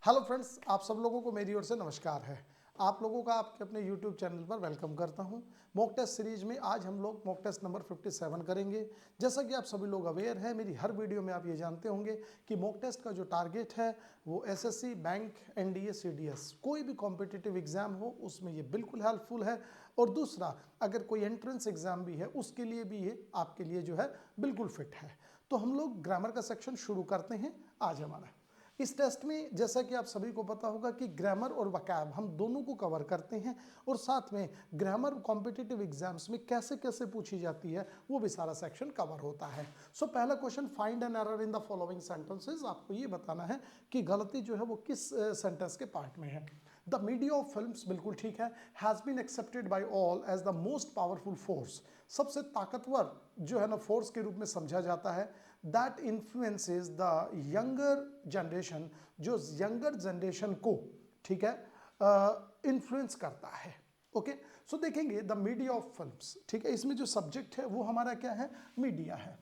Hello friends, आप सब लोगों को मेरी ओर से नमस्कार है। आप लोगों का आपके अपने यूट्यूब चैनल पर वेलकम करता हूं। मॉक टेस्ट सीरीज में आज हम लोग मॉक टेस्ट नंबर 57 करेंगे। जैसा कि आप सभी लोग अवेयर हैं, मेरी हर वीडियो में आप ये जानते होंगे कि मॉक टेस्ट का जो टारगेट है वो एसएससी, बैंक, एनडीए, सीडीएस कोई भी कॉम्पिटिटिव एग्जाम हो उसमें ये बिल्कुल हेल्पफुल है। और दूसरा, अगर कोई एंट्रेंस एग्जाम भी है उसके लिए भी ये आपके लिए जो है बिल्कुल फिट है। तो हम लोग ग्रामर का सेक्शन शुरू करते हैं आज हमारा। इस टेस्ट में जैसा कि आप सभी को पता होगा कि ग्रामर और वकैब हम दोनों को कवर करते हैं और साथ में ग्रामर कॉम्पिटिटिव एग्जाम्स में कैसे कैसे पूछी जाती है वो भी सारा सेक्शन कवर होता है। सो पहला question, find an error in the following sentences. आपको ये बताना है कि गलती जो है वो किस सेंटेंस के पार्ट में है। द मीडिया ऑफ फिल्म्स, बिल्कुल ठीक है, has been accepted by all as the most powerful force. सबसे ताकतवर जो है ना फोर्स के रूप में समझा जाता है। That influences the younger generation, जो यंगर जनरेशन को, ठीक है, इन्फ्लुएंस करता है। ओके, सो देखेंगे द मीडिया ऑफ फिल्म्स, ठीक है, इसमें जो सब्जेक्ट है वो हमारा क्या है, मीडिया है।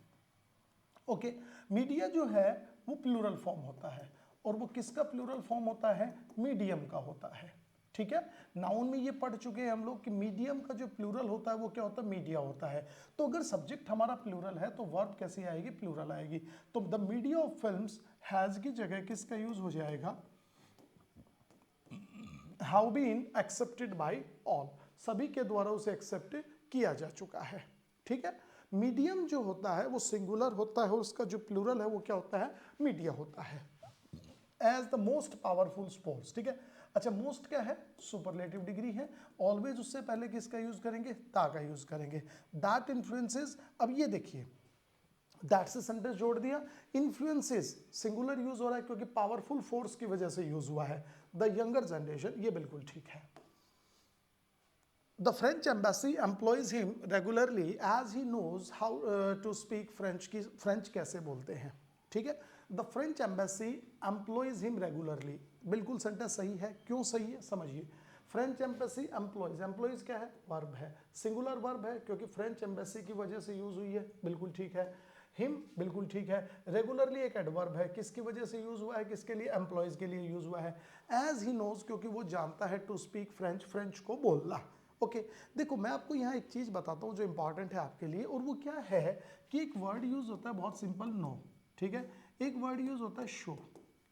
ओके, मीडिया जो है वो प्लूरल फॉर्म होता है और वो किसका प्लूरल फॉर्म होता है, मीडियम का होता है। ठीक है, नाउन में ये पढ़ चुके हैं हम लोग कि मीडियम का जो प्लूरल होता है वो क्या होता है, मीडिया होता है। तो अगर सब्जेक्ट हमारा प्लूरल है तो वर्ब कैसी आएगी, प्लूरल आएगी। तो the media of films has की जगह किसका यूज हो जाएगा, have been accepted by all, सभी के द्वारा उसे एक्सेप्ट किया जा चुका है। ठीक है, मीडियम जो होता है वो सिंगुलर होता है और उसका जो प्लूरल है वो क्या होता है, मीडिया होता है। As the most powerful sports, ठीक है। अच्छा, मोस्ट क्या है, सुपरलेटिव डिग्री है। ऑलवेज उससे पहले किसका यूज करेंगे, दा का यूज करेंगे। दैट इन्फ्लुएंसेस, अब ये देखिए दैट से सेंटेंस जोड़ दिया, इन्फ्लुएंसेस सिंगुलर यूज हो रहा है क्योंकि पावरफुल फोर्स की वजह से यूज हुआ है। द यंगर जनरेशन, ये बिल्कुल ठीक है। The French embassy employs him regularly as he knows how to speak French, की फ्रेंच कैसे बोलते हैं। ठीक है, the French embassy employees him regularly, बिल्कुल सेंटेंस सही है। क्यों सही है समझिए, फ्रेंच एम्बेसी एम्प्लॉयज, एम्प्लॉयज क्या है, वर्ब है, सिंगुलर वर्ब है क्योंकि फ्रेंच एम्बेसी की वजह से यूज हुई है, बिल्कुल ठीक है। हिम बिल्कुल ठीक है। रेगुलरली एक एडवर्ब है, किसकी वजह से यूज हुआ है, किसके लिए, एम्प्लॉयज के लिए यूज हुआ है। एज ही नोज, क्योंकि वो जानता है, टू स्पीक फ्रेंच, फ्रेंच को बोलना। ओके, देखो मैं आपको यहाँ एक चीज बताता हूँ जो इंपॉर्टेंट है आपके लिए, और वो क्या है कि एक वर्ड यूज होता है बहुत सिंपल, नो, ठीक है, एक वर्ड यूज होता है शो।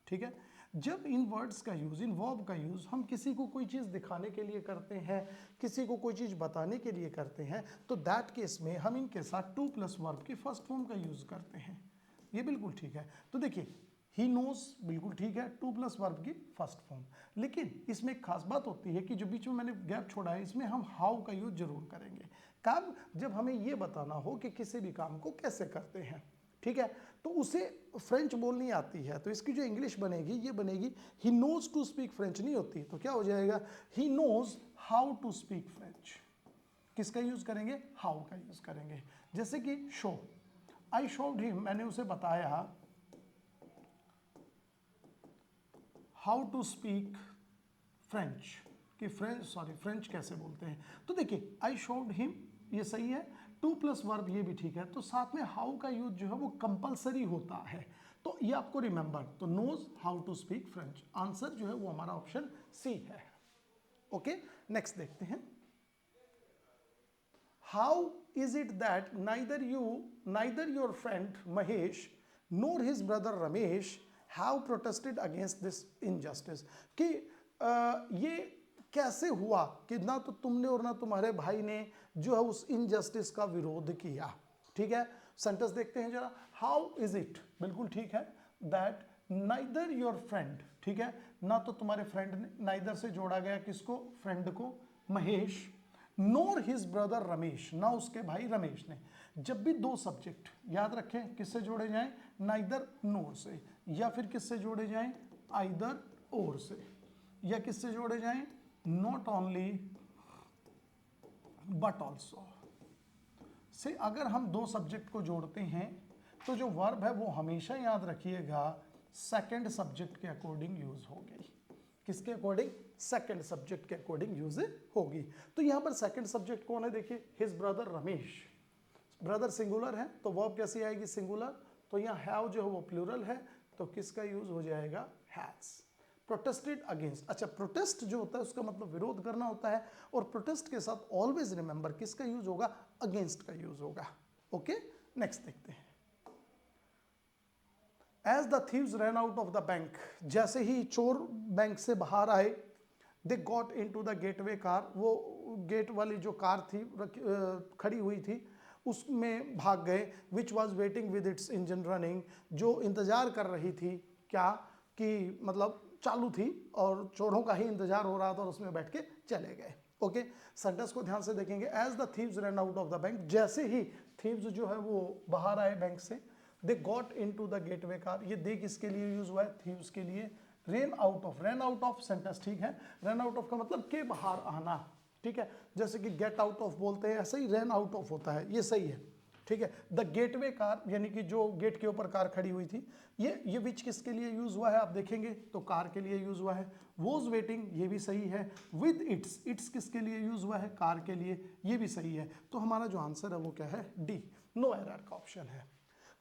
ठीक है, जब इन वर्ड्स का यूज, इन वर्ब का यूज हम किसी को कोई चीज दिखाने के लिए करते हैं, किसी को कोई चीज बताने के लिए करते हैं, तो दैट केस में हम इनके साथ टू प्लस वर्ब की फर्स्ट फॉर्म का यूज करते हैं। ये बिल्कुल ठीक है। तो देखिए ही नोज बिल्कुल ठीक है, टू प्लस वर्ब की फर्स्ट फॉर्म। लेकिन इसमें एक खास बात होती है कि जो बीच में मैंने गैप छोड़ा है इसमें हम हाउ का यूज जरूर करेंगे। कब, जब हमें यह बताना हो कि किसी भी काम को कैसे करते हैं। ठीक है, तो उसे फ्रेंच बोलनी आती है तो इसकी जो इंग्लिश बनेगी ये बनेगी he knows to speak French, नहीं होती तो क्या हो जाएगा, he knows how to speak French. किसका यूज करेंगे, हाउ का यूज करेंगे। जैसे कि शो, आई शोड हिम, मैंने उसे बताया हाउ टू स्पीक फ्रेंच, कि फ्रेंच कैसे बोलते हैं। तो देखिए आई शोड हिम, ये सही है, टू प्लस वर्ब ये भी ठीक है। तो साथ में हाउ का यूज जो है वो कंपलसरी होता है, तो ये आपको रिमेंबर, तो knows how to speak French, answer जो है वो हमारा ऑप्शन सी है। ओके, नेक्स्ट देखते हैं। How is it that neither your friend Mahesh nor his brother Ramesh have protested against this injustice, कि ये कैसे हुआ कि ना तो तुमने और ना तुम्हारे भाई ने जो है उस इनजस्टिस का विरोध किया। ठीक है, सेंटेंस देखते हैं जरा। हाउ इज इट, बिल्कुल ठीक है, दैट नाइदर योर फ्रेंड, ठीक है, ना तो तुम्हारे फ्रेंड ने, नाइदर से जोड़ा गया किसको, फ्रेंड को, Mahesh, nor his brother Ramesh, ना उसके भाई रमेश ने। जब भी दो सब्जेक्ट याद रखें किससे जोड़े जाएं, नाइदर नोर से, या फिर किससे जोड़े जाएं, आइदर और से, या किससे जोड़े जाएं, not only but also say. अगर हम दो सब्जेक्ट को जोड़ते हैं तो जो वर्ब है वो हमेशा याद रखिएगा सेकंड सब्जेक्ट के अकॉर्डिंग यूज होगी। किसके अकॉर्डिंग, सेकंड सब्जेक्ट के अकॉर्डिंग यूज होगी। तो यहां पर सेकंड सब्जेक्ट कौन है, देखिए his brother Ramesh, brother singular है तो वर्ब कैसी आएगी, सिंगुलर। तो यहां हैव जो है वो प्लूरल है तो किसका यूज हो जाएगा, हैज। Protested against. अच्छा, प्रोटेस्ट जो होता है उसका मतलब विरोध करना होता है, और प्रोटेस्ट के साथ ऑलवेज रिमेंबर किसका यूज होगा, अगेंस्ट का यूज होगा। ओके, नेक्स्ट देखते हैं। As the thieves run out of the bank, जैसे ही चोर बैंक से बाहर आए, they got in to the getaway car, वो गेट वाली जो कार थी खड़ी हुई थी उसमें भाग गए, which was waiting with its engine running, जो इंतजार कर रही थी, क्या कि मतलब चालू थी और चोरों का ही इंतजार हो रहा था और उसमें बैठ के चले गए। ओके, सेंटेंस को ध्यान से देखेंगे। As the thieves run out of the bank, जैसे ही थीव्स जो है वो बाहर आए बैंक से, they got in to the getaway car, ये दे किसके लिए यूज हुआ है, थीव्स के लिए। Rain out of, rain out of sentence ठीक है, रन आउट ऑफ का मतलब के बाहर आना, ठीक है, जैसे कि गेट आउट ऑफ बोलते हैं ऐसे ही रेन आउट ऑफ होता है, ये सही है, ठीक है। द गेटवे कार यानी कि जो गेट के ऊपर कार खड़ी हुई थी, ये विच किसके लिए यूज हुआ है आप देखेंगे तो कार के लिए यूज हुआ है। वॉज वेटिंग, ये भी सही है। विद इट्स, इट्स किसके लिए यूज हुआ है, कार के लिए, ये भी सही है। तो हमारा जो आंसर है वो क्या है, डी, नो एरर का ऑप्शन है।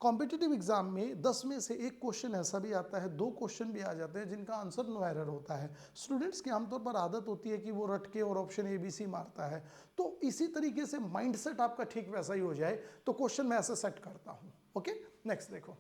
कॉम्पिटिटिव एग्जाम में 10 में से एक क्वेश्चन ऐसा भी आता है, 2 क्वेश्चन भी आ जाते हैं जिनका आंसर नो एरर होता है। स्टूडेंट्स की आमतौर पर आदत होती है कि वो रट के और ऑप्शन ABC मारता है, तो इसी तरीके से माइंडसेट आपका ठीक वैसा ही हो जाए तो क्वेश्चन मैं ऐसे सेट करता हूं। ओके, नेक्स्ट देखो।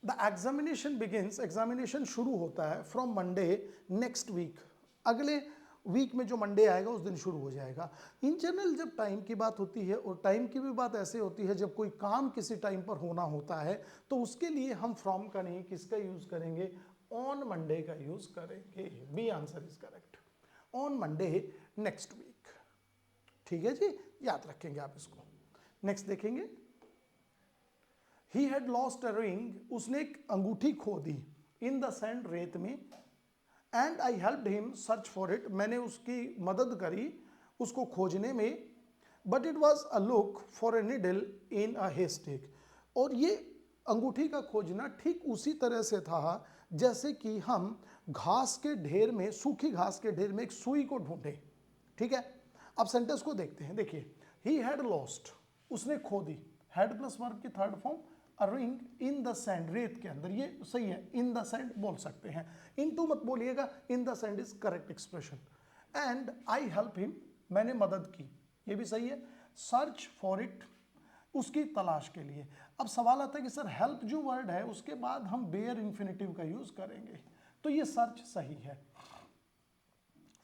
द एग्जामिनेशन बिगिंस, एग्जामिनेशन शुरू होता है फ्रॉम मंडे नेक्स्ट वीक, अगले वीक में जो मंडे आएगा उस दिन शुरू हो जाएगा। इन जनरल जब टाइम की बात होती है, और टाइम की भी बात ऐसे होती है जब कोई काम किसी टाइम पर होना होता है, तो उसके लिए हम फ्रॉम का नहीं किसका यूज करेंगे, ऑन मंडे का यूज करेंगे। B answer is correct, on Monday next week. ठीक है जी, याद रखेंगे आप इसको। नेक्स्ट देखेंगे। He had lost a ring, उसने एक अंगूठी खो दी, इन द सैंड, रेत में, and I helped him search for it, मैंने उसकी मदद करी उसको खोजने में, but it was a look for a needle in a हेस्टेक, और ये अंगूठी का खोजना ठीक उसी तरह से था जैसे कि हम घास के ढेर में, सूखी घास के ढेर में एक सुई को ढूंढे। ठीक है, अब सेंटेंस को देखते हैं। देखिए, ही हैड लॉस्ट, उसने खो दी, हैड प्लस वर्ब की third form, a ring in the sand, रेत के अंदर, ये सही है, इन द सैंड बोल सकते हैं, इनटू मत बोलिएगा, in the sand is correct expression. And I help him, मैंने मदद की, ये भी सही है। सर्च फॉर इट, उसकी तलाश के लिए। अब सवाल आता है कि सर हेल्प जो वर्ड है उसके बाद हम बेयर इंफिनिटिव का यूज करेंगे, तो ये सर्च सही है।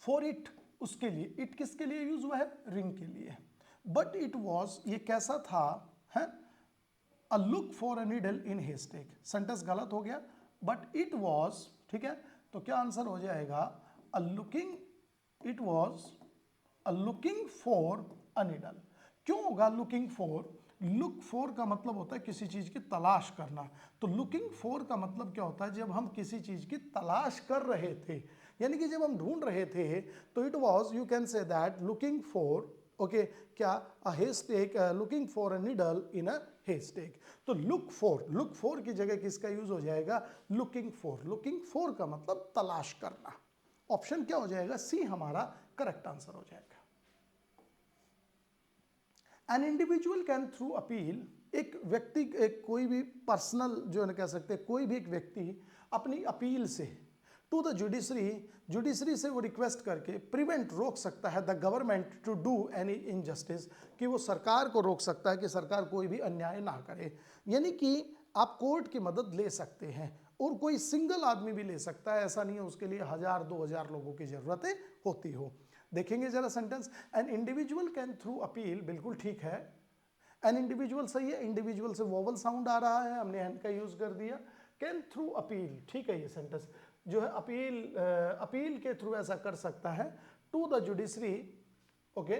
फॉर इट, उसके लिए, इट किसके लिए यूज हुआ है, रिंग के लिए। बट इट वॉज, ये कैसा था, है a look for a needle in हेस्टेक, sentence गलत हो गया, बट इट वॉज, ठीक है, तो क्या आंसर हो जाएगा, अ looking, it was a looking for a needle. क्यों होगा लुकिंग फॉर, लुक फॉर का मतलब होता है किसी चीज की तलाश करना, तो लुकिंग फॉर का मतलब क्या होता है, जब हम किसी चीज की तलाश कर रहे थे, यानी कि जब हम ढूंढ रहे थे, तो it was, you can say that looking for, okay, क्या, a haystack, looking for a needle in a haystack. तो लुक फॉर की जगह किसका यूज हो जाएगा, लुकिंग फॉर। लुकिंग फॉर का मतलब तलाश करना। ऑप्शन क्या हो जाएगा, सी हमारा करेक्ट आंसर हो जाएगा। N individual can through appeal, एक व्यक्ति, एक कोई भी पर्सनल जो है कह सकते हैं, कोई भी एक व्यक्ति अपनी अपील से टू द जुडिशरी, जुडिशरी से वो रिक्वेस्ट करके प्रिवेंट, रोक सकता है, the government to do any injustice, कि वो सरकार को रोक सकता है कि सरकार कोई भी अन्याय ना करे। यानी कि आप कोर्ट की मदद ले सकते हैं, और कोई सिंगल आदमी भी ले सकता है, ऐसा नहीं है उसके लिए 1000-2000 लोगों की जरूरतें होती हो। देखेंगे जरा sentence, N individual can through appeal, बिल्कुल ठीक है, एन इंडिविजुअल सही है, इंडिविजुअल से वोवल साउंड आ रहा है, हमने एन का यूज कर दिया। कैन थ्रू अपील, ठीक है, ये सेंटेंस जो है अपील के थ्रू ऐसा कर सकता है, to the judiciary, okay,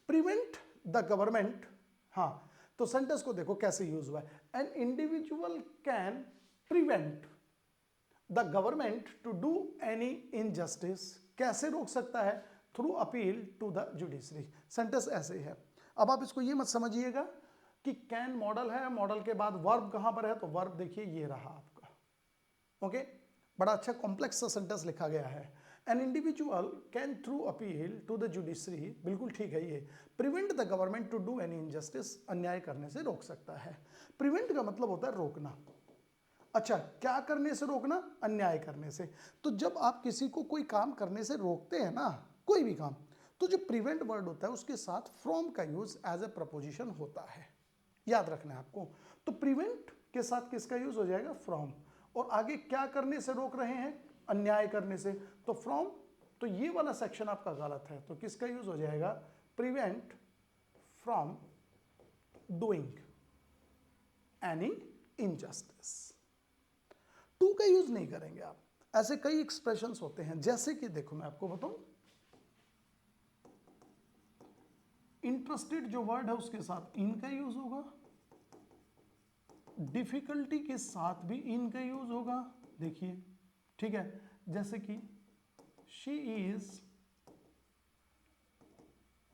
prevent the government. हाँ, तो सेंटेंस को देखो कैसे यूज हुआ है, an individual can prevent the government to do any injustice, कैसे रोक सकता है, through appeal to the judiciary. Sentence ऐसे है। अब आप इसको ये मत समझिएगा कि कैन मॉडल है, मॉडल के बाद वर्ब कहां पर है, तो वर्ब देखिए ये रहा आपका। ओके, बड़ा अच्छा कॉम्प्लेक्स सा सेंटेंस लिखा गया है। An individual can through appeal to the judiciary, बिल्कुल ठीक है ये। Prevent the government to do any injustice, अन्याय करने से रोक सकता है। प्रिवेंट का मतलब होता है रोकना। अच्छा, क्या करने से रोकना? अन्याय करने से। तो जब आप किसी को कोई काम करने से रोकते हैं ना, कोई भी काम, तो जो प्रिवेंट वर्ड होता है उसके साथ फ्रॉम का यूज एज ए प्रपोजिशन होता है, याद रखना है आपको। तो प्रिवेंट के साथ किसका यूज हो जाएगा? फ्रॉम। और आगे क्या करने से रोक रहे हैं? अन्याय करने से, तो फ्रॉम। तो ये वाला सेक्शन आपका गलत है, तो किसका यूज हो जाएगा? Prevent from doing any injustice. To का यूज नहीं करेंगे आप। ऐसे कई एक्सप्रेशंस होते हैं, जैसे कि देखो मैं आपको बताऊं, इंटरेस्टेड जो वर्ड है उसके साथ इन का यूज होगा, डिफिकल्टी के साथ भी इन का यूज होगा, देखिए, ठीक है। जैसे कि she is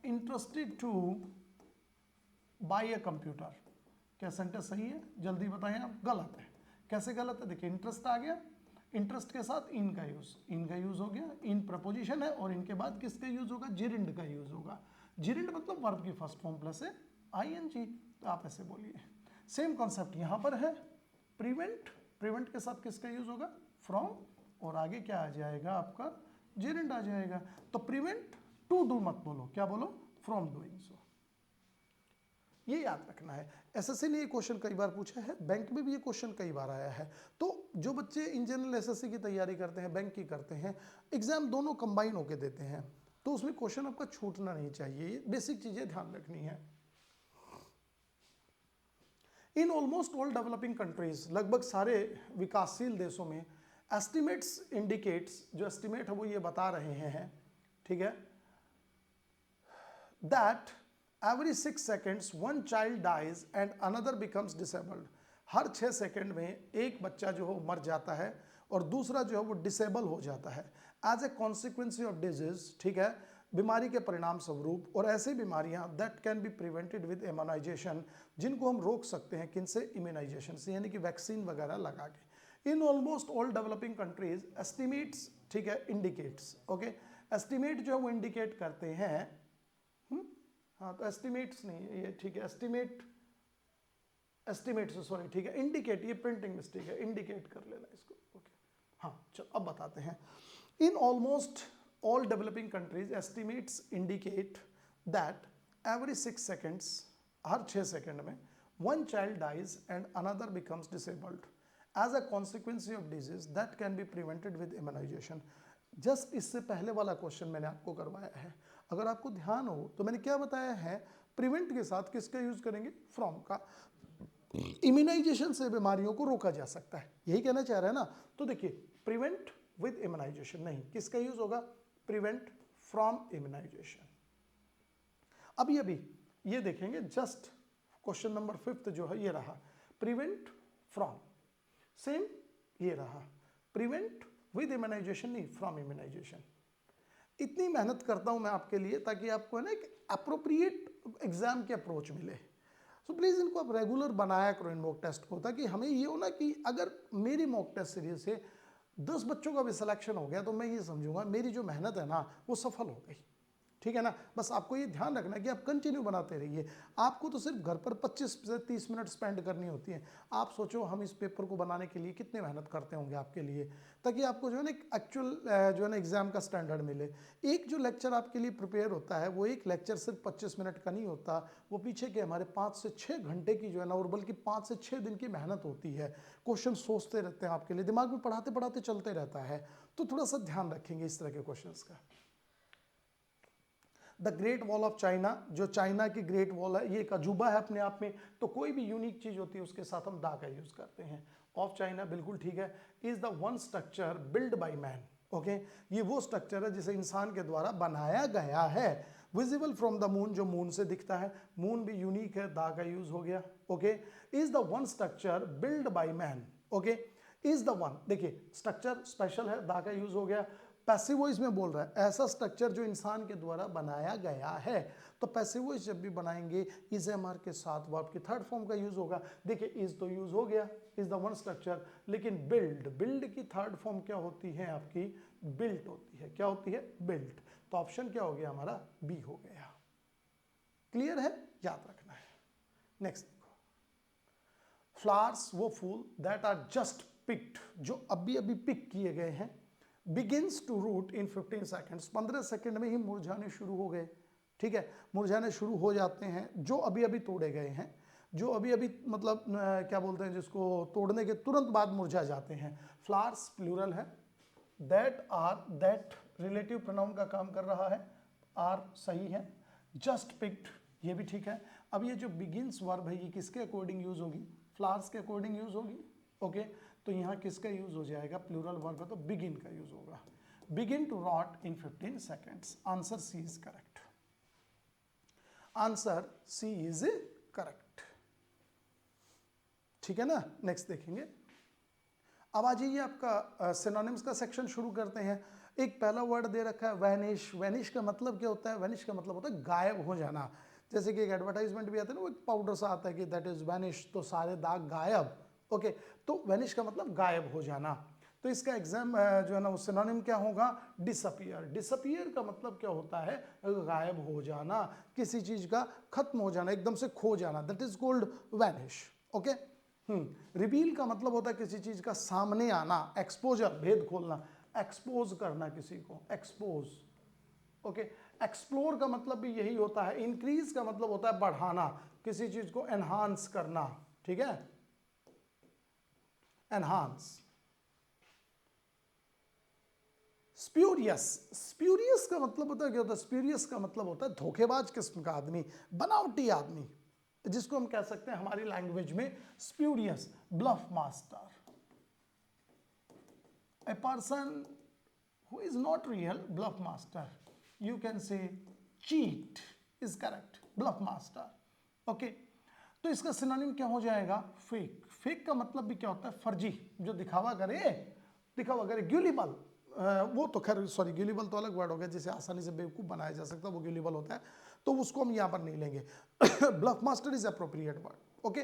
interested to buy a computer. क्या सेंटेंस सही है? जल्दी बताएं आप। गलत है। कैसे गलत है? देखिए, इंटरेस्ट आ गया, इंटरेस्ट के साथ इन का यूज हो गया, इन प्रपोजिशन है, और इनके बाद किसका यूज होगा? जिरिंड का यूज होगा। जिरिंड मतलब वर्ब की फर्स्ट फॉर्म प्लस है आईएनजी, तो आप ऐसे बोलिए। सेम कॉन्सेप्ट यहां पर है। प्रिवेंट, प्रिवेंट के साथ किसका यूज होगा? फ्रॉम, और आगे क्या आ जाएगा आपका? जिरिंड आ जाएगा। तो प्रिवेंट टू डू मत बोलो, क्या बोलो? From doing so. ये याद रखना है। एसएससी ने ये क्वेश्चन कई बार पूछा है, बैंक में भी ये क्वेश्चन कई बार आया है। तो जो बच्चे इन जनरल एसएससी की तैयारी करते हैं, बैंक की करते हैं, एग्जाम दोनों कंबाइन होकर देते हैं, तो उसमें क्वेश्चन आपका छूटना नहीं चाहिए। ये बेसिक चीजें ध्यान रखनी है। In almost all developing countries, लगभग सारे विकासशील देशों में, एस्टिमेट्स इंडिकेट्स, जो एस्टिमेट है वो ये बता रहे हैं, ठीक है, that every 6 seconds one child dies and another becomes disabled। Her 6 second में एक बच्चा जो है मर जाता है और दूसरा जो है वो डिसेबल हो जाता है as a consequence of disease, ठीक है, बीमारी के परिणाम स्वरूप। और ऐसी बीमारियां that can be prevented with immunization, जिनको हम रोक सकते हैं किनसे? इम्यूनाइजेशन से, यानी कि वैक्सीन वगैरह लगा के। In almost all developing countries estimates, ठीक है, इंडिकेट्स, ओके, एस्टिमेट जो है वो इंडिकेट करते हैं, हाँ, तो एस्टिमेट्स नहीं है ये, ठीक है, एस्टिमेट्स सॉरी, ठीक है, इंडिकेट, ये प्रिंटिंग मिस्टेक है, इंडिकेट कर लेना इसको, ओके। हाँ चलो अब बताते हैं। In almost all developing countries estimates indicate that every 6 seconds, her 6 second में, one child dies and another becomes disabled as a consequence of disease that can be prevented with immunization। Just इससे पहले वाला question मैंने आपको करवाया है, अगर आपको ध्यान हो तो मैंने क्या बताया है? प्रिवेंट के साथ किसका यूज करेंगे? फ्रॉम का। इम्यूनाइजेशन से बीमारियों को रोका जा सकता है, यही कहना चाह रहे हैं ना। तो देखिए, प्रिवेंट विद इम्यूनाइजेशन नहीं, किसका यूज होगा? Prevent from immunization. अभी ये देखेंगे, जस्ट क्वेश्चन नंबर 5 जो है ये रहा, प्रिवेंट फ्रॉम, सेम ये रहा, प्रिवेंट विद इम्यूनाइजेशन नहीं, फ्रॉम इम्यूनाइजेशन। इतनी मेहनत करता हूं मैं आपके लिए ताकि आपको है ना एक अप्रोप्रिएट एग्जाम की अप्रोच मिले। सो प्लीज़ इनको आप रेगुलर बनाया करो इन मॉक टेस्ट को, ताकि हमें ये हो ना कि अगर मेरी मॉक टेस्ट सीरीज से 10 बच्चों का भी सिलेक्शन हो गया तो मैं ये समझूंगा मेरी जो मेहनत है ना वो सफल हो गई, ठीक है ना। बस आपको ये ध्यान रखना कि आप कंटिन्यू बनाते रहिए। आपको तो सिर्फ घर पर 25 से 30 मिनट स्पेंड करनी होती है। आप सोचो हम इस पेपर को बनाने के लिए कितने मेहनत करते होंगे आपके लिए, ताकि आपको जो है ना एक एक्चुअल जो है ना एग्जाम का स्टैंडर्ड मिले। एक जो लेक्चर आपके लिए प्रिपेयर होता है वो एक लेक्चर सिर्फ 25 मिनट का नहीं होता, वो पीछे के हमारे 5 से 6 घंटे की जो है ना, और बल्कि 5 से 6 दिन की मेहनत होती है। क्वेश्चन सोचते रहते हैं आपके लिए, दिमाग में पढ़ाते पढ़ाते चलते रहता है। तो थोड़ा सा ध्यान रखेंगे इस तरह के क्वेश्चन का। The great wall of China, जो चाइना की ग्रेट वॉल है, ये एक अजूबा है अपने आप में। तो कोई भी यूनिक चीज होती है उसके साथ हम दा का यूज करते हैं। ऑफ चाइना बिल्कुल ठीक है। Is the one structure build by man, okay, ये वो स्ट्रक्चर है जिसे इंसान के द्वारा बनाया गया है। विजिबल फ्रॉम द मून, जो मून से दिखता है, मून भी यूनिक है, दा का यूज हो गया, okay. Is the one structure build by man, okay, is the one, देखिए स्ट्रक्चर स्पेशल है, दा का यूज हो गया। पैसिव वॉइस में बोल रहा है, ऐसा स्ट्रक्चर जो इंसान के द्वारा बनाया गया है। तो पैसिव वॉइस जब भी बनाएंगे इज एम आर के साथ वर्ब की थर्ड फॉर्म का यूज होगा। देखिए इज तो यूज हो गया, इज द वन स्ट्रक्चर, लेकिन बिल्ड, बिल्ड की थर्ड फॉर्म क्या होती है आपकी? बिल्ट होती है। क्या होती है? बिल्ट। तो ऑप्शन क्या हो गया हमारा? बी हो गया। क्लियर है? याद रखना है। नेक्स्ट देखो, फ्लावर्स वो फूल दैट आर जस्ट पिक्ड, जो अभी अभी पिक किए गए हैं, begins to rot in 15 seconds, 15 second में ही मुरझाने शुरू हो गए, ठीक है, मुरझाने शुरू हो जाते हैं, जो अभी अभी तोड़े गए हैं, जो अभी अभी मतलब क्या बोलते हैं जिसको तोड़ने के तुरंत बाद मुरझा जाते हैं। फ्लावर्स प्लूरल है, that are, that relative pronoun का काम कर रहा है, आर सही है, जस्ट पिक्ड ये भी ठीक है। अब ये जो बिगिंस वर्ब है ये किसके अकॉर्डिंग यूज होगी, फ्लावर्स के अकॉर्डिंग यूज होगी, ओके, तो यहाँ किसका यूज हो जाएगा, प्लूरल वर्ब है तो बिगिन का यूज होगा, begin to rot in 15 seconds, answer C is correct, answer C is correct, ठीक है ना। नेक्स्ट देखेंगे, अब आ जाइए आपका सिनोनिम्स का सेक्शन शुरू करते हैं। एक पहला वर्ड दे रखा है वैनिश, वैनिश का मतलब क्या होता है, वैनिश का मतलब होता है गायब हो जाना, जैसे कि एक एडवर्टाइजमेंट भी आता है ना, वो एक पाउडर सा आता है कि दैट इज वैनिश, तो सारे दाग गायब, ओके, तो वैनिश का मतलब गायब हो जाना, तो इसका एग्जाम जो है ना वो सिनोनिम क्या होगा, डिसअपियर, डिसअपियर का मतलब क्या होता है, गायब हो जाना, किसी चीज का खत्म हो जाना, एकदम से खो जाना, that is called vanish, okay. Reveal का मतलब होता है किसी चीज का सामने आना, एक्सपोजर, भेद खोलना, एक्सपोज करना किसी को, एक्सपोज, ओके। एक्सप्लोर का मतलब भी यही होता है, इंक्रीज का मतलब होता है बढ़ाना, किसी चीज को एनहांस करना, ठीक है, एनहांस। स्प्यूरियस, स्प्यूरियस का मतलब होता है क्या होता है, स्प्यूरियस का मतलब होता है धोखेबाज किस्म का आदमी, बनावटी आदमी, जिसको हम कह सकते हैं हमारी लैंग्वेज में spurious, bluff master, a person who is not real, bluff master, you can say cheat is correct, bluff master, okay। तो इसका सिनोनिम क्या हो जाएगा, फेक, फेक का मतलब भी क्या होता है, फर्जी, जो दिखावा करे, दिखावा करे, ग्यूलिबल, वो तो खैर सॉरी ग्यूलिबल तो अलग वर्ड हो गया, जिसे आसानी से बेवकूफ बनाया जा सकता है वो ग्यूलिबल होता है, तो उसको हम यहाँ पर नहीं लेंगे। Bluff master is appropriate word, okay.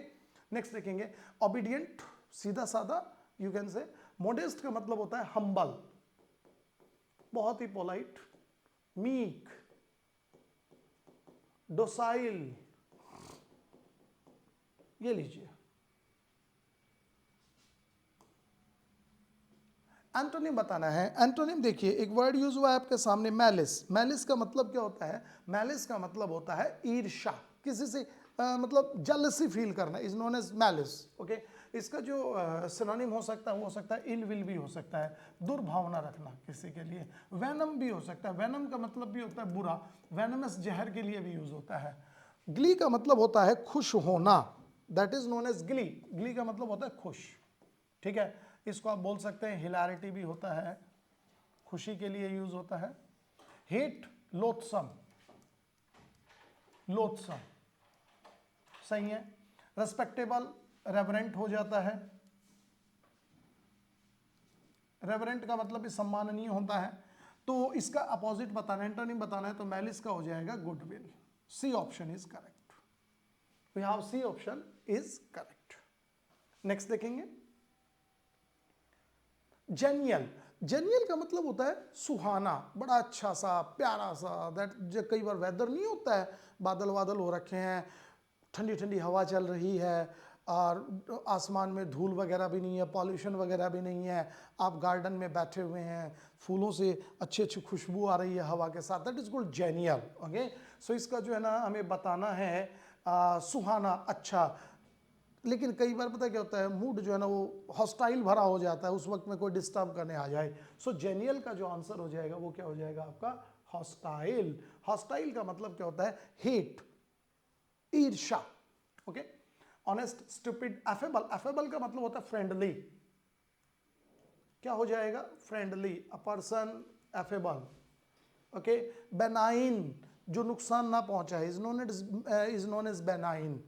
Next देखेंगे, ओबीडियंट, सीधा साधा, यू कैन से। मोडेस्ट का मतलब होता है हम्बल, बहुत ही पोलाइट, मीक, डोसाइल, ये लीजिए। एंटोनिम बताना है, एंटोनिम देखिए एक वर्ड यूज हुआ है आपके सामने, मैलिस, मैलिस का मतलब क्या होता है, मैलिस का मतलब होता है ईर्ष्या, किसी से मतलब जेलसी फील करना, is known as malice, okay. इसका जो सिनोनिम हो सकता है वो हो सकता है इल विल भी हो सकता है, दुर्भावना रखना किसी के लिए, वेनम भी हो सकता है, वेनम का मतलब भी होता है बुरा, वेनमस जहर के लिए भी यूज होता है। ग्ली का मतलब होता है खुश होना, that is known as glee, glee का मतलब होता है खुश, ठीक है। इसको आप बोल सकते हैं हिलारिटी भी होता है, खुशी के लिए यूज होता है। हेट, लोथसम, लोथसम सही है। रेस्पेक्टेबल, रेवरेंट हो जाता है, रेवरेंट का मतलब भी सम्माननीय होता है, तो इसका अपोजिट बताना है, एंटोनिम बताना है, तो मैलिस का हो जाएगा goodwill, C option is correct, we have C option is correct. Next देखेंगे, जेनियल, जेनियल का मतलब होता है सुहाना, बड़ा अच्छा सा, प्यारा सा, दैट जो कई बार वेदर नहीं होता है, बादल बादल हो रखे हैं, ठंडी ठंडी हवा चल रही है, और आसमान में धूल वगैरह भी नहीं है, पॉल्यूशन वगैरह भी नहीं है, आप गार्डन में बैठे हुए हैं, फूलों से अच्छी अच्छी खुशबू आ रही है हवा के साथ, दैट इज कॉल्ड जेनियल, ओके। सो इसका जो है ना हमें बताना है सुहाना, अच्छा, लेकिन कई बार पता क्या होता है, मूड जो है ना वो हॉस्टाइल भरा हो जाता है, उस वक्त में कोई डिस्टर्ब करने आ जाए, सो जेनियल का जो आंसर हो जाएगा वो क्या हो जाएगा आपका, हॉस्टाइल। हॉस्टाइल का मतलब क्या होता है, हेट, ईर्ष्या, okay. Honest, stupid, affable, affable का मतलब होता है फ्रेंडली, क्या हो जाएगा, friendly, a person affable, okay. Benign, जो नुकसान ना पहुंचाए, इज नोन एज बेनाइन।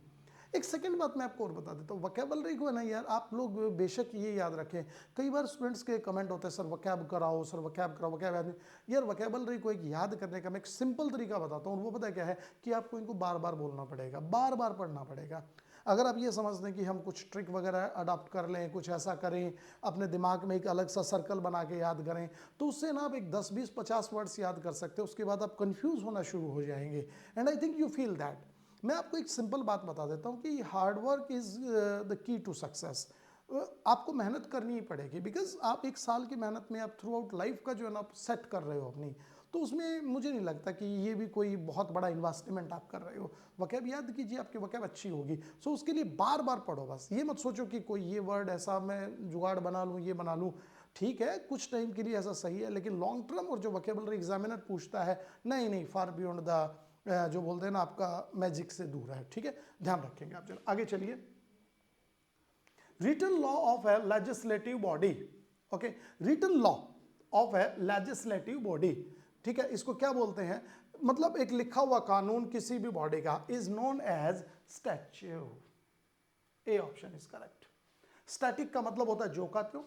एक सेकंड बात मैं आपको और बता देता हूँ, वोकैबुलरी को है ना यार, आप लोग बेशक ये याद रखें, कई बार स्टूडेंट्स के कमेंट होते हैं सर वोकैब कराओ, सर वोकैब कराओ, वोकैब यार, वोकैबुलरी को एक याद करने का मैं एक सिंपल तरीका बताता हूँ, वो पता क्या है कि आपको इनको बार बार बोलना पड़ेगा, बार बार पढ़ना पड़ेगा। अगर आप ये समझते हैं कि हम कुछ ट्रिक वगैरह अडॉप्ट कर लें, कुछ ऐसा करें, अपने दिमाग में एक अलग सा सर्कल बना के याद करें, तो उससे ना आप एक 10 20 50 वर्ड्स याद कर सकते हो, उसके बाद आप कंफ्यूज होना शुरू हो जाएंगे, and I think you feel that. मैं आपको एक सिंपल बात बता देता हूँ कि hard work is the key to success, आपको मेहनत करनी ही पड़ेगी, बिकॉज आप एक साल की मेहनत में आप थ्रू आउट लाइफ का जो है ना आप सेट कर रहे हो अपनी, तो उसमें मुझे नहीं लगता कि ये भी कोई बहुत बड़ा इन्वेस्टमेंट आप कर रहे हो। वकैब याद कीजिए, आपकी वकैब अच्छी होगी, सो उसके लिए बार बार पढ़ो। बस ये मत सोचो कि कोई ये वर्ड ऐसा मैं जुगाड़ बना लूँ, ये बना लूँ। ठीक है, कुछ टाइम के लिए ऐसा सही है, लेकिन लॉन्ग टर्म और जो वोकेबुलरी एग्जामिनर पूछता है, नहीं नहीं, फार बियॉन्ड द जो बोलते हैं ना आपका मैजिक से दूर है। ठीक है, ध्यान रखेंगे आप। चलो आगे चलिए। Written law of a legislative body. Okay, written law of a legislative body, ठीक है, इसको क्या बोलते हैं? मतलब एक लिखा हुआ कानून किसी भी बॉडी का is known as statute. A option is correct. Static का मतलब होता है जो का त्यों,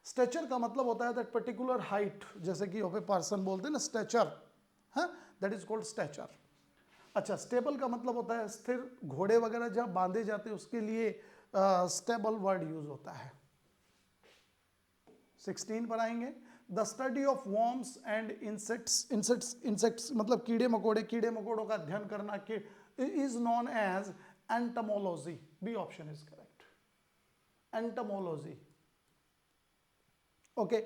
स्टेचर का मतलब होता है दैट पर्टिकुलर हाइट, जैसे कि पर्सन बोलते हैं ना स्टेचर, हाँ, दैट इज कॉल्ड स्टेचर। अच्छा, स्टेबल का मतलब होता है स्थिर, घोड़े वगैरह जहां बांधे जाते हैं उसके लिए स्टेबल वर्ड यूज होता है। 16 पर आएंगे। The study of worms and insects, insects मतलब कीड़े मकोड़े, कीड़े मकोड़ों का अध्ययन करना के is known as entomology. B option is correct, entomology. Okay,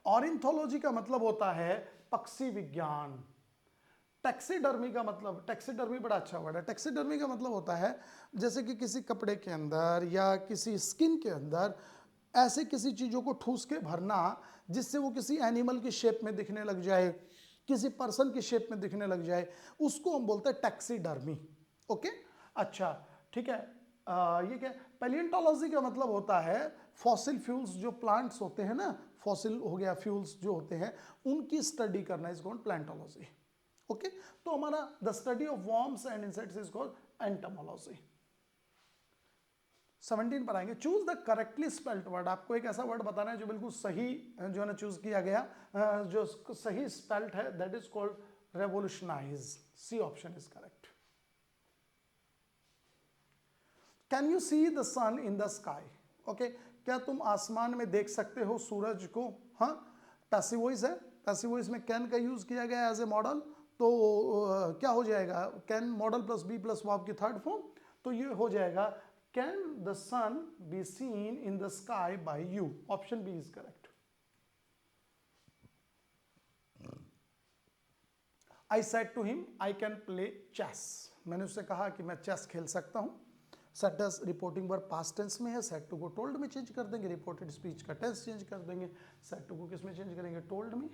ornithology का मतलब होता है पक्षी विज्ञान। टैक्सीडर्मी का मतलब, टैक्सीडर्मी बड़ा अच्छा वर्ड है। टैक्सीडर्मी का मतलब होता है जैसे कि किसी कपड़े के अंदर या किसी स्किन के अंदर ऐसे किसी चीज़ों को ठूस के भरना जिससे वो किसी एनिमल की शेप में दिखने लग जाए, किसी पर्सन की शेप में दिखने लग जाए, उसको हम बोलते हैं टैक्सीडर्मी। ओके, अच्छा ठीक है। ये क्या, पैलियोंटोलॉजी का मतलब होता है फॉसिल फ्यूल्स, जो प्लांट्स होते हैं ना, फॉसिल हो गया, फ्यूल्स जो होते हैं उनकी स्टडी करना इज कॉल्ड प्लांटोलॉजी। ओके, तो हमारा the study of worms and insects is called entomology. 17 पर आएंगे। Choose the correctly spelled word. आपको एक ऐसा वर्ड बताना है जो बिल्कुल सही जो है ना चूज किया गया, जो सही स्पेल्ड है, that is called revolutionize. C option is correct. Can you see the sun in the sky? Okay, क्या तुम आसमान में देख सकते हो सूरज को? हाँ, पैसिव वॉइस है, पैसिव वॉइस में कैन का यूज किया गया एज ए मॉडल, तो क्या हो जाएगा? Can model plus B plus verb की थर्ड फॉर्म, तो ये हो जाएगा can the sun be seen in the sky by you. Option B is correct. I said to him I can play chess. मैंने उससे कहा कि मैं चेस खेल सकता हूं। Said does reporting verb past tense में है, सेट टू को टोल्ड में चेंज कर देंगे, रिपोर्टेड स्पीच का टेंस चेंज कर देंगे। सेट टू को किस में चेंज करेंगे? टोल्ड में।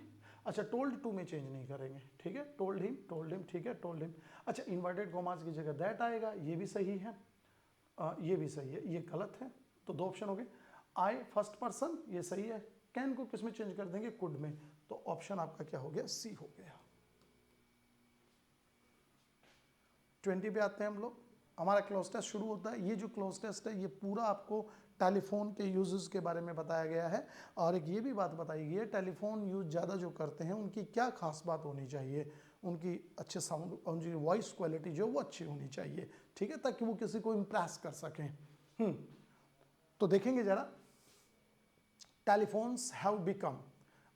अच्छा, टोल्ड टू में चेंज नहीं करेंगे, ठीक है। टोल्ड हिम, ठीक है, टोल्ड हिम। अच्छा, इन्वर्टेड कॉमास की जगह दैट आएगा, ये भी सही है, ये भी सही है, ये गलत है, तो दो ऑप्शन हो गए। आई फर्स्ट पर्सन, ये सही है। कैन को किस में चेंज कर देंगे? कुड में, तो ऑप्शन आपका क्या हो गया? सी हो गया। 20 पे आते हैं हम लोग। हमारा क्लोज टेस्ट शुरू होता है। ये जो क्लोज टेस्ट है ये पूरा आपको टेलीफोन के यूजेस के बारे में बताया गया है, और एक ये भी बात बताई गई है टेलीफोन यूज ज़्यादा जो करते हैं उनकी क्या खास बात होनी चाहिए, उनकी अच्छे साउंड, उनकी वॉइस क्वालिटी जो वो अच्छी होनी चाहिए, ठीक है, ताकि वो किसी को इम्प्रेस कर सकें। तो देखेंगे जरा, टेलीफोन्स हैव बिकम,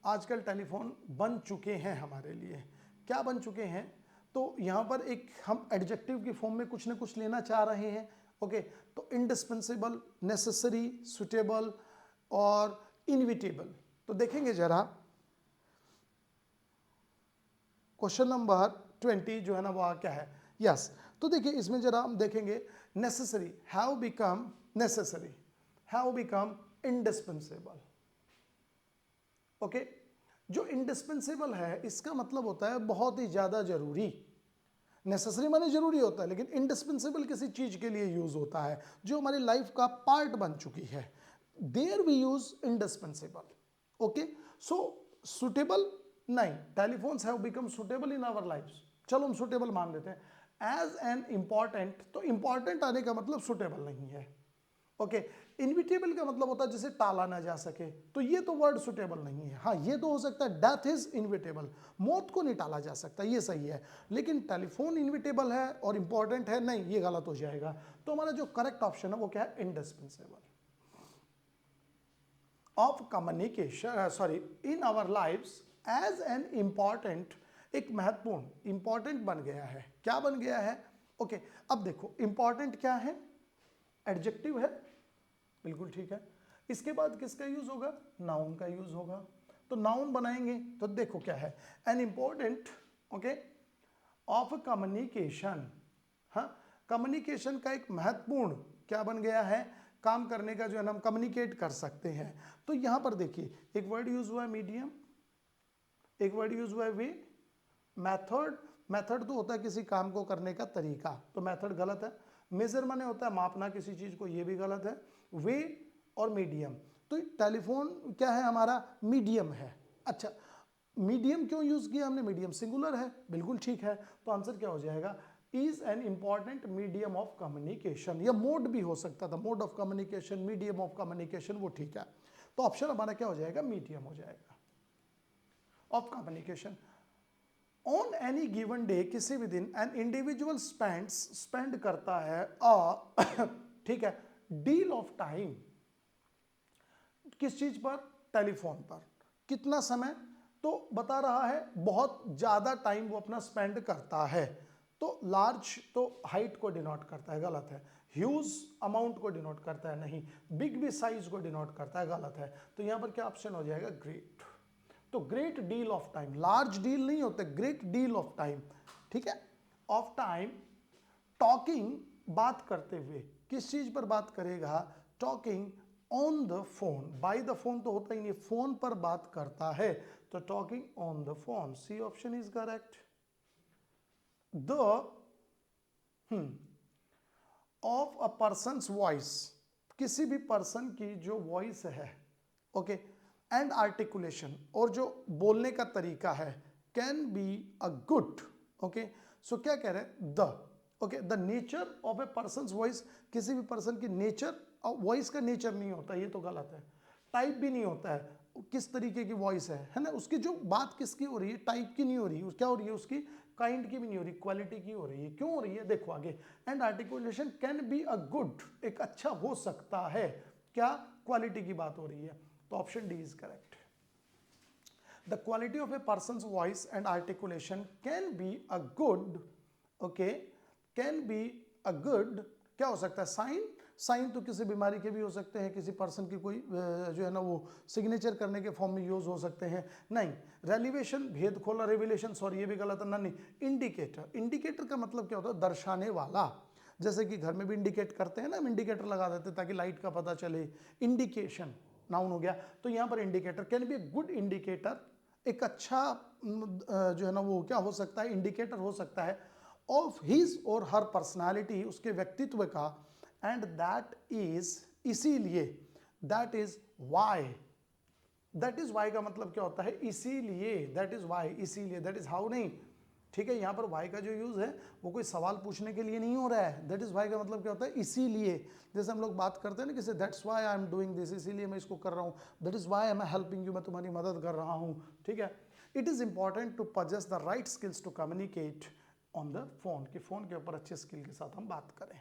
आजकल टेलीफोन बन चुके हैं हमारे लिए। क्या बन चुके हैं? तो यहाँ पर एक हम एडजेक्टिव की फॉर्म में कुछ ना कुछ लेना चाह रहे हैं। ओके, तो इंडिस्पेंसेबल, नेसेसरी, सुटेबल और इनविटेबल। तो देखेंगे जरा क्वेश्चन नंबर 20 जो है ना वो क्या है? यस, तो देखिए इसमें जरा हम देखेंगे necessary, have become necessary, have become indispensable. Okay, जो इंडिस्पेंसेबल है इसका मतलब होता है बहुत ही ज्यादा जरूरी। नेसेसरी माने जरूरी होता है, लेकिन इंडिस्पेंसेबल किसी चीज के लिए यूज होता है जो हमारी लाइफ का पार्ट बन चुकी है। There we use indispensable. Okay, so suitable नहीं, telephones have become suitable in our lives, चलो हम सुटेबल मान लेते हैं। एज एन इंपॉर्टेंट, तो इंपॉर्टेंट आने का मतलब सुटेबल नहीं है। ओके, इनविटेबल का मतलब होता है जिसे टाला ना जा सके, तो ये तो वर्ड सुटेबल नहीं है। हाँ, ये तो हो सकता है डेथ इज इनविटेबल, मौत को नहीं टाला जा सकता, ये सही है, लेकिन टेलीफोन इनविटेबल है और इंपॉर्टेंट है नहीं, ये गलत हो जाएगा। तो हमारा जो करेक्ट ऑप्शन है वो क्या है? Indispensable of communication, sorry, in our lifes as an important, एक महत्वपूर्ण, इंपॉर्टेंट बन गया है। क्या बन गया है? ओके, अब देखो इंपॉर्टेंट क्या है? एडजेक्टिव है, बिल्कुल ठीक है, इसके बाद किसका यूज होगा, नाउन का यूज होगा। तो नाउन बनाएंगे तो देखो क्या है, an important okay of communication. हाँ, कम्युनिकेशन का एक महत्वपूर्ण क्या बन गया है, काम करने का जो है ना, हम कम्युनिकेट कर सकते हैं। तो यहां पर देखिए एक वर्ड यूज हुआ है मीडियम, एक वर्ड यूज हुआ है वे, मेथड, मेथड तो होता है किसी काम को करने का तरीका, तो मेथड गलत है। मेजर माने होता है मापना किसी चीज को, ये भी गलत है। वे और मीडियम, तो टेलीफोन क्या है हमारा, मीडियम है। अच्छा, मीडियम क्यों यूज किया हमने, मीडियम सिंगुलर है, बिल्कुल ठीक है। तो आंसर क्या हो जाएगा, is an important medium of communication, या मोड भी हो सकता था, mode of communication, medium of communication, वो ठीक है। तो ऑप्शन हमारा क्या हो जाएगा, मीडियम हो जाएगा of communication. On any given day, किसी भी दिन, एन इंडिविजुअल स्पेंड करता है ठीक है, डील ऑफ टाइम, किस चीज पर, टेलीफोन पर। कितना समय, तो बता रहा है बहुत ज्यादा टाइम वो अपना स्पेंड करता है। तो लार्ज तो हाइट को डिनोट करता है, गलत है। ह्यूज अमाउंट को डिनोट करता है, नहीं। बिग भी साइज को डिनोट करता है, गलत है। तो यहां पर क्या ऑप्शन हो जाएगा, ग्रेट। तो great deal of time, large deal नहीं होते, ग्रेट डील ऑफ टाइम, ठीक है, ऑफ टाइम। टॉकिंग, बात करते हुए, किस चीज पर बात करेगा, talking on the phone, by the phone तो होता ही नहीं, फोन पर बात करता है, तो talking on the phone, C option is correct. The of a person's voice, किसी भी पर्सन की जो वॉइस है, ओके, एंड आर्टिकुलेशन, और जो बोलने का तरीका है, can be a good, okay. So क्या कह रहे हैं, the okay, the nature of a person's voice, किसी भी पर्सन की नेचर, वॉइस का नेचर नहीं होता, ये तो गलत है। टाइप भी नहीं होता है, किस तरीके की वॉइस है ना, उसकी जो बात किसकी हो रही है, टाइप की नहीं हो रही, क्या हो रही है उसकी, काइंड की भी नहीं हो रही, क्वालिटी की हो रही है। क्यों हो रही है, देखो आगे, and articulation can be a good, एक अच्छा हो सकता है, क्या, क्वालिटी की बात हो रही है। तो option D is correct. The quality of a person's voice and articulation can be a good, okay, can be a good, क्या हो सकता है, साइन, साइन तो किसी बीमारी के भी हो सकते हैं, किसी पर्सन की कोई जो है ना वो सिग्नेचर करने के फॉर्म में यूज हो सकते हैं, नहीं। रेलिवेशन, भेद खोला, रेविलेशन, सॉरी ये भी गलत है ना, नहीं। इंडिकेटर, इंडिकेटर का मतलब क्या होता है, दर्शाने वाला, जैसे कि घर में भी इंडिकेट करते हैं ना, हम इंडिकेटर लगा देते हैं ताकि लाइट का पता चले, इंडिकेशन नाउन हो गया। तो यहां पर indicator can be a good indicator, एक अच्छा जो है ना वो क्या हो सकता है, इंडिकेटर हो सकता है, ऑफ हिज और हर पर्सनालिटी, उसके व्यक्तित्व का, एंड दैट इज, इसीलिए, that is why, that is why का मतलब क्या होता है, इसीलिए, दैट इज वाई, इसीलिए, दैट इज हाउ नहीं, ठीक है। यहां पर वाई का जो यूज है वो कोई सवाल पूछने के लिए नहीं हो रहा है, दैट इज वाई का मतलब क्या होता है, इसीलिए। जैसे हम लोग बात करते हैं ना किसी, that's why I am doing this, इसीलिए मैं इसको कर रहा हूं, that is why I am helping you, मैं तुम्हारी मदद कर रहा हूं, ठीक है। It is important to possess the right skills to communicate on the phone, कि फोन के ऊपर अच्छे स्किल के साथ हम बात करें।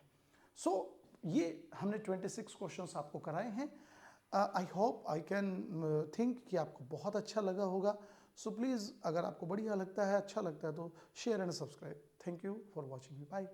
सो ये हमने 26 क्वेश्चंस आपको कराए हैं। I hope I can think कि आपको बहुत अच्छा लगा होगा। सो प्लीज़, अगर आपको बढ़िया लगता है, अच्छा लगता है, तो share and subscribe. Thank you for watching, bye.